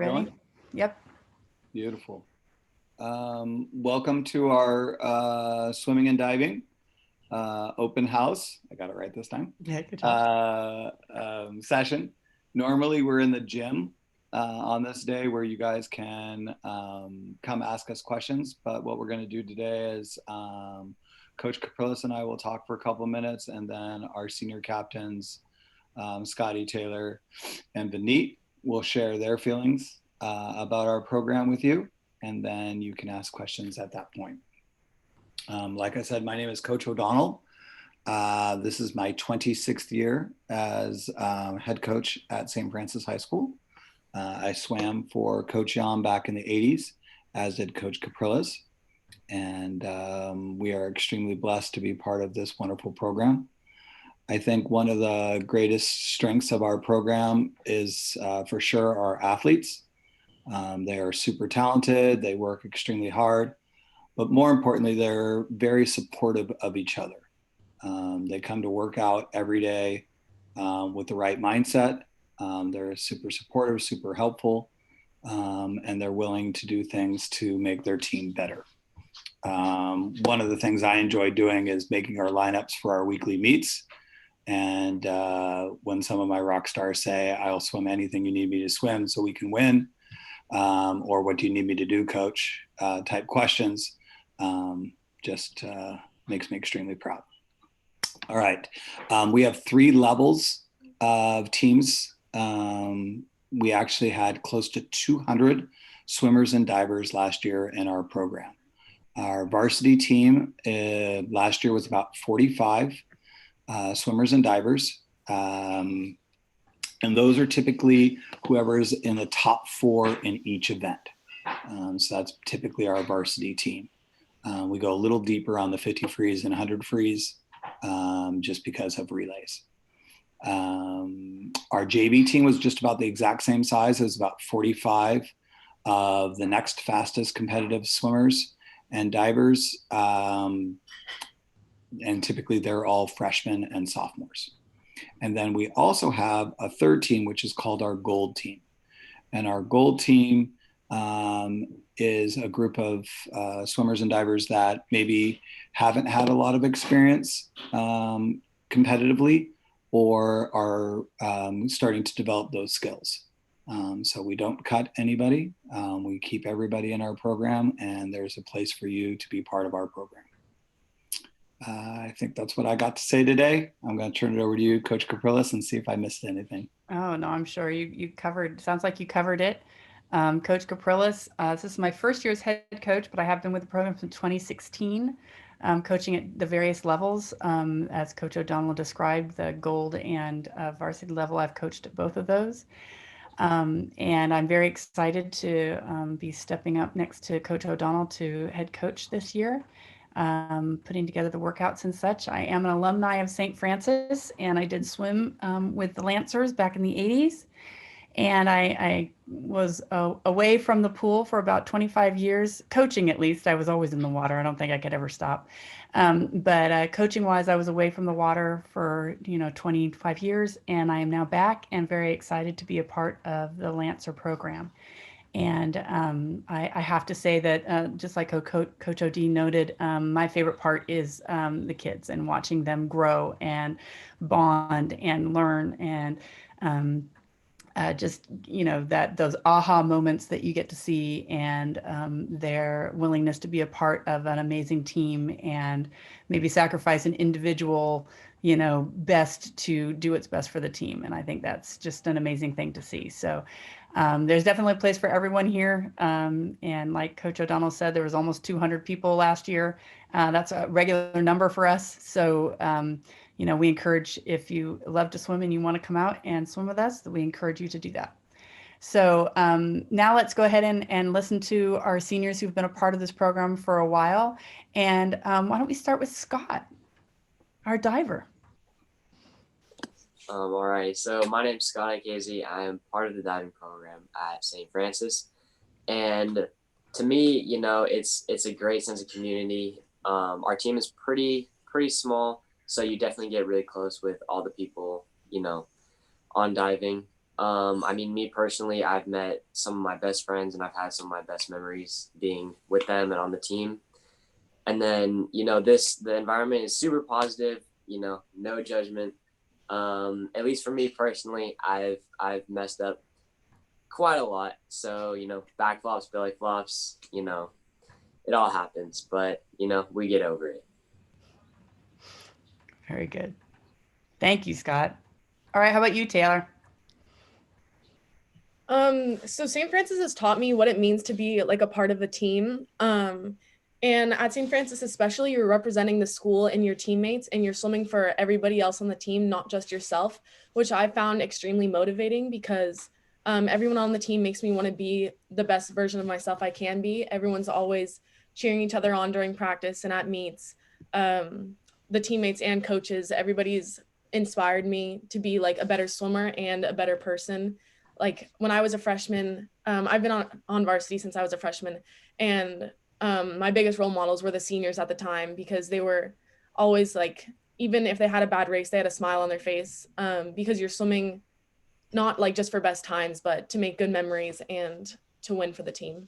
ready? Going? Yep. Beautiful. Welcome to our swimming and diving open house. I got it right this time. Yeah, good job. Session. Normally, we're in the gym on this day where you guys can come ask us questions. But what we're going to do today is Coach Caprilis and I will talk for a couple of minutes, and then our senior captains, Scotty Taylor and Vineet, will share their feelings about our program with you, and then you can ask questions at that point. Like I said, my name is Coach O'Donnell. This is my 26th year as head coach at St. Francis High School. I swam for Coach Jan back in the 80s, as did Coach Caprilis, and we are extremely blessed to be part of this wonderful program. I think one of the greatest strengths of our program is for sure our athletes. They are super talented, they work extremely hard, but more importantly, they're very supportive of each other. They come to work out every day with the right mindset. They're super supportive, super helpful, and they're willing to do things to make their team better. One of the things I enjoy doing is making our lineups for our weekly meets. And when some of my rock stars say, I'll swim anything you need me to swim so we can win, or what do you need me to do, coach, type questions, just makes me extremely proud. All right. We have 3 levels of teams. We actually had close to 200 swimmers and divers last year in our program. Our varsity team last year was about 45 swimmers and divers. And those are typically whoever's in the top 4 in each event. So that's typically our varsity team. We go a little deeper on the 50 frees and 100 frees just because of relays. Our JV team was just about the exact same size. It was about 45 of the next fastest competitive swimmers and divers. And typically they're all freshmen and sophomores. And then we also have a third team, which is called our gold team. And our gold team is a group of swimmers and divers that maybe haven't had a lot of experience competitively, or are starting to develop those skills. So we don't cut anybody. We keep everybody in our program, and there's a place for you to be part of our program. I think that's what I got to say today. I'm going to turn it over to you, Coach Caprilis, and see if I missed anything. Oh, no, I'm sure you covered, sounds like you covered it. Coach Caprilis, this is my first year as head coach, but I have been with the program since 2016, coaching at the various levels. As Coach O'Donnell described, the gold and varsity level, I've coached at both of those. And I'm very excited to be stepping up next to Coach O'Donnell to head coach this year. Putting together the workouts and such. I am an alumni of St. Francis, and I did swim with the Lancers back in the 80s. And I was away from the pool for about 25 years, coaching at least. I was always in the water. I don't think I could ever stop. But coaching wise, I was away from the water for 25 years, and I am now back and very excited to be a part of the Lancer program. And I have to say that just like Coach O'D noted, my favorite part is the kids and watching them grow and bond and learn, and just that those aha moments that you get to see, and their willingness to be a part of an amazing team and maybe sacrifice an individual best to do what's best for the team. And I think that's just an amazing thing to see. So there's definitely a place for everyone here. And like Coach O'Donnell said, there was almost 200 people last year. That's a regular number for us. So, we encourage, if you love to swim and you want to come out and swim with us, we encourage you to do that. So now let's go ahead and listen to our seniors who've been a part of this program for a while. And why don't we start with Scott, our diver. All right, so my name's Scott Casey. I am part of the diving program at St. Francis, and to me, it's a great sense of community. Our team is pretty small, so you definitely get really close with all the people, on diving. I mean, me personally, I've met some of my best friends and I've had some of my best memories being with them and on the team. And then, the environment is super positive, no judgment. At least for me personally, I've messed up quite a lot. So, back flops, belly flops, it all happens, but we get over it. Very good. Thank you, Scott. All right, how about you, Taylor? So St. Francis has taught me what it means to be like a part of a team. And at St. Francis, especially, you're representing the school and your teammates, and you're swimming for everybody else on the team, not just yourself, which I found extremely motivating because everyone on the team makes me want to be the best version of myself I can be. Everyone's always cheering each other on during practice and at meets. The teammates and coaches, everybody's inspired me to be like a better swimmer and a better person. Like when I was a freshman, I've been on varsity since I was a freshman, and my biggest role models were the seniors at the time because they were always like, even if they had a bad race, they had a smile on their face because you're swimming not like just for best times, but to make good memories and to win for the team.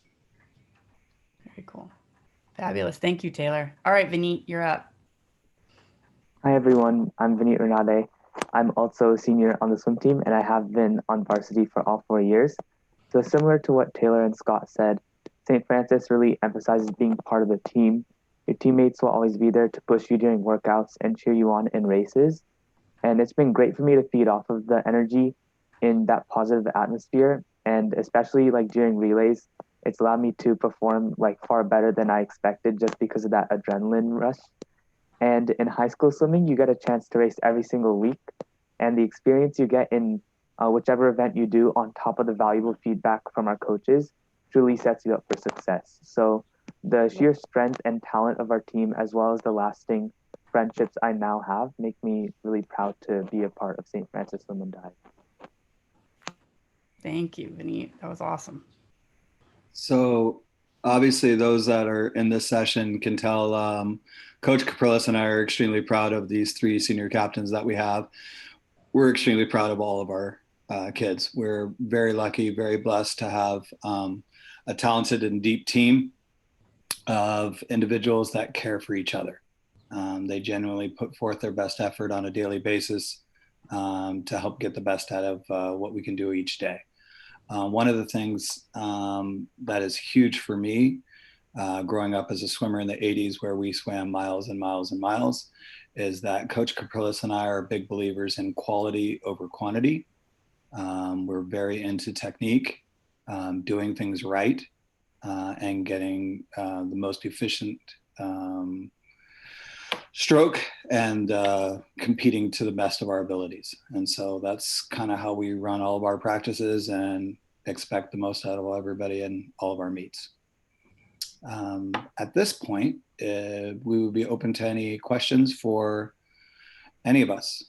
Very cool. Fabulous. Thank you, Taylor. All right, Vineet, you're up. Hi everyone, I'm Vineet Renade. I'm also a senior on the swim team and I have been on varsity for all 4 years. So similar to what Taylor and Scott said, St. Francis really emphasizes being part of the team. Your teammates will always be there to push you during workouts and cheer you on in races. And it's been great for me to feed off of the energy in that positive atmosphere. And especially like during relays, it's allowed me to perform like far better than I expected just because of that adrenaline rush. And in high school swimming, you get a chance to race every single week. And the experience you get in whichever event you do, on top of the valuable feedback from our coaches, truly sets you up for success. So the sheer strength and talent of our team, as well as the lasting friendships I now have, make me really proud to be a part of St. Francis Swim and Dive. Thank you, Vineet. That was awesome. So obviously those that are in this session can tell Coach Capriles and I are extremely proud of these 3 senior captains that we have. We're extremely proud of all of our kids. We're very lucky, very blessed to have a talented and deep team of individuals that care for each other. They genuinely put forth their best effort on a daily basis to help get the best out of what we can do each day. One of the things that is huge for me, growing up as a swimmer in the 80s where we swam miles and miles and miles, is that Coach Capriles and I are big believers in quality over quantity. We're very into technique, doing things right, and getting the most efficient stroke and competing to the best of our abilities. And so that's kind of how we run all of our practices and expect the most out of everybody in all of our meets. At this point, we would be open to any questions for any of us.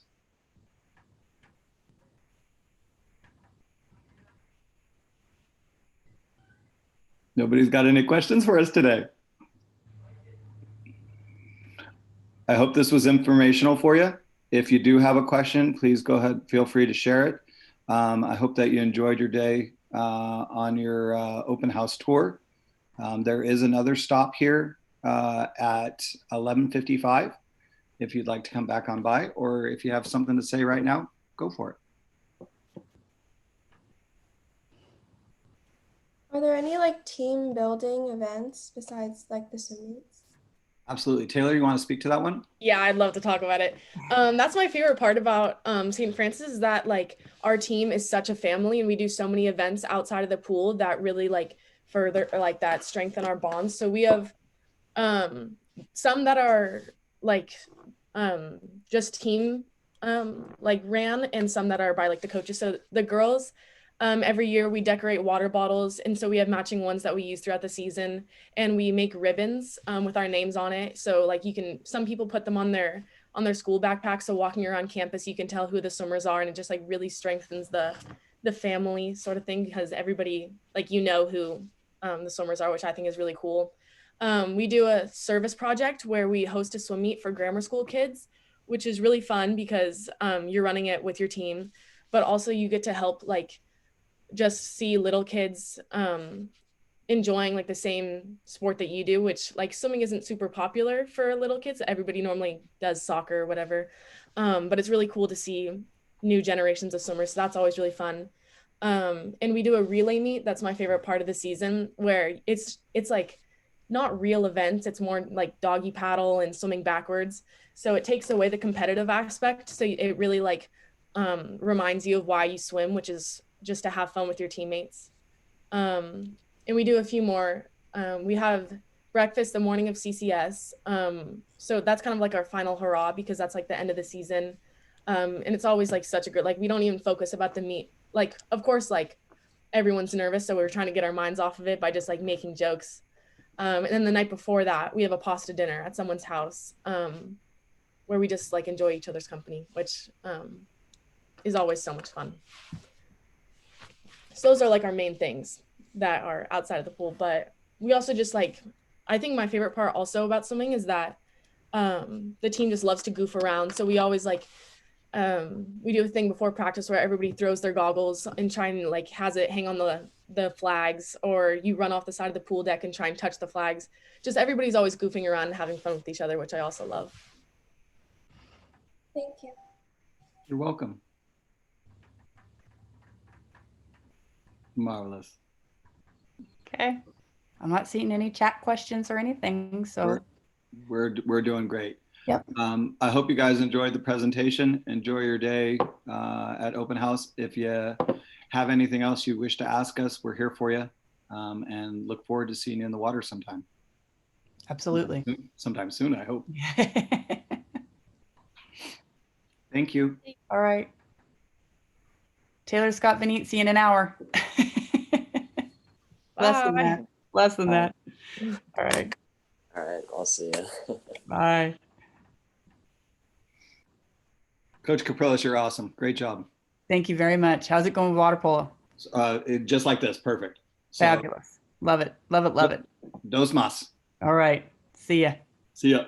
Nobody's got any questions for us today. I hope this was informational for you. If you do have a question, please go ahead, feel free to share it. I hope that you enjoyed your day on your open house tour. There is another stop here at 11:55 if you'd like to come back on by, or if you have something to say right now, go for it. Are there any like team building events besides like the swim meets? Absolutely. Taylor, you want to speak to that one? Yeah, I'd love to talk about it. That's my favorite part about St. Francis is that like our team is such a family and we do so many events outside of the pool that really like further like that strengthen our bonds. So we have some that are like just team like ran, and some that are by like the coaches. So the girls, every year we decorate water bottles, and so we have matching ones that we use throughout the season, and we make ribbons with our names on it. So like some people put them on their school backpack, so walking around campus you can tell who the swimmers are, and it just like really strengthens the family sort of thing, because everybody like who the swimmers are, which I think is really cool. We do a service project where we host a swim meet for grammar school kids, which is really fun because you're running it with your team. but also you get to help like just see little kids enjoying like the same sport that you do, which like swimming isn't super popular for little kids. Everybody normally does soccer or whatever. But it's really cool to see new generations of swimmers. So that's always really fun. And we do a relay meet. That's my favorite part of the season, where it's like not real events. It's more like doggy paddle and swimming backwards. So it takes away the competitive aspect. So it really like reminds you of why you swim, which is just to have fun with your teammates. And we do a few more. We have breakfast the morning of CCS. So that's kind of like our final hurrah, because that's like the end of the season. And it's always like such a good, like we don't even focus about the meet. Like, of course, like everyone's nervous. So we're trying to get our minds off of it by just like making jokes. And then the night before that, we have a pasta dinner at someone's house where we just like enjoy each other's company, which is always so much fun. So those are like our main things that are outside of the pool. But we also just like, I think my favorite part also about swimming is that the team just loves to goof around. So we always like, we do a thing before practice where everybody throws their goggles and try and like has it hang on the flags, or you run off the side of the pool deck and try and touch the flags. Just everybody's always goofing around and having fun with each other, which I also love. Thank you. You're welcome. Marvelous. Okay. I'm not seeing any chat questions or anything, so We're doing great. Yep. I hope you guys enjoyed the presentation. Enjoy your day at Open House. If you have anything else you wish to ask us, we're here for you, and look forward to seeing you in the water sometime. absolutely. Sometime soon, I hope. Thank you. All right. Taylor, Scott, Vinny, see you in an hour. Less than Bye. that. Less than that. All right. All right, I'll see you. Bye. Coach Caprilis, you're awesome. Great job. Thank you very much. How's it going with water polo? Just like this, perfect. So, Fabulous. Love it. Love it. Love it. dos más. All right. See ya. See ya.